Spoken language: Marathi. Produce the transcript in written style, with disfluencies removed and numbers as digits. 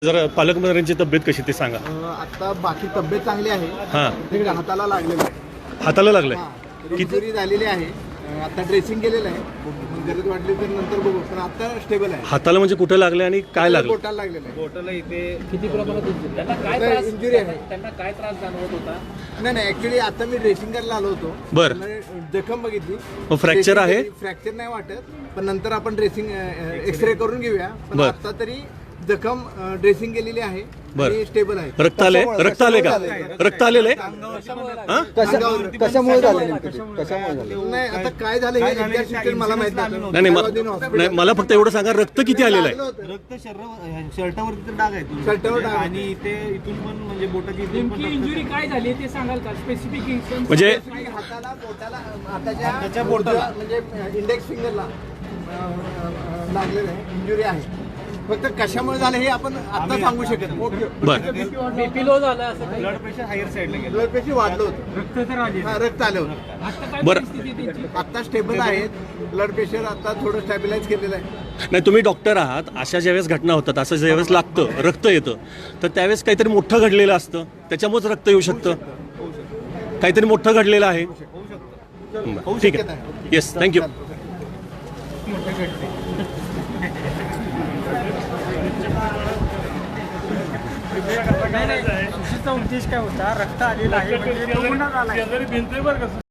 जरा पालकमंत्र्यांची तब्येत कशी ते सांगा. आता बाकी तब्येत चांगली आहे. हां, ते हाताला लागलेलं आहे. हाताला लागलंय. किती जरी झालेली आहे. आता ड्रेसिंग केलेलं आहे. मग गरज वाटली तर नंतर बघू, पण आता स्टेबल आहे. हाताला म्हणजे कुठे लागले आणि काय लागलं? बोटाला लागलेलं आहे. बोटाला इथे किती प्रमाणात त्यांना काय त्रास इंजुरी आहे. त्यांना काय त्रास जाणवत होता? नाही ऍक्च्युली आता मी ड्रेसिंग करायला आलो होतो. बरं. जखम बघितली. मग फ्रॅक्चर आहे? फ्रॅक्चर नाही वाटत, पण नंतर आपण ड्रेसिंग एक्सरे करून घेऊया. पण बरं. आता तरी जखम ड्रेसिंग केलेली आहे. बरं. स्टेबल आहे. रक्त आले? रक्त आले का? रक्त आलेले? कशामुळे झालं? नाही, आता काय झालं हे एक्झॅक्ट डिटेल मला माहित नाही नाही, मला फक्त एवढं सांगा, रक्त किती आलेलं आहे? रक्त शर्टावरती तर डाग आहे शर्टावर डाग आहे. आणि इथे इथून पण म्हणजे बोटाची इथून पण नेमकी इंजुरी काय झाली ते सांगाल का? स्पेसिफिक म्हणजे हाताला बोटाला हाताच्या बोटाला म्हणजे इंडेक्स फिंगरला लागलेलं आहे. इंजुरी आहे. फक्त कशामुळे झालं हे आपण आता सांगू शकत नाही. बरं. बीपी लो झालं असं ब्लड प्रेशर हायर साईडला गेलं. ब्लड प्रेशर वाढलं होतं. रक्त तर आले. रक्त आलं होतं. आता काय बरं. परिस्थिती आहे त्यांची? आता स्टेबल आहेत. ब्लड प्रेशर आता थोडं स्टॅबिलाइज केलेलं आहे. नाही, तुम्ही डॉक्टर आहात. अशा ज्यावेळेस घटना होतात, असं ज्यावेळेस लागतं, रक्त येतं, तर त्यावेळेस काहीतरी मोठं घडलेलं असतं, त्याच्यामुळेच रक्त येऊ शकतं. काहीतरी मोठं घडलेलं आहे. बरं, ठीक आहे. Yes, thank you. नाही, सुशीलचा उद्देश काय होता? रक्त आलेला आहे म्हणजे तो गुन्हा झाला आहे.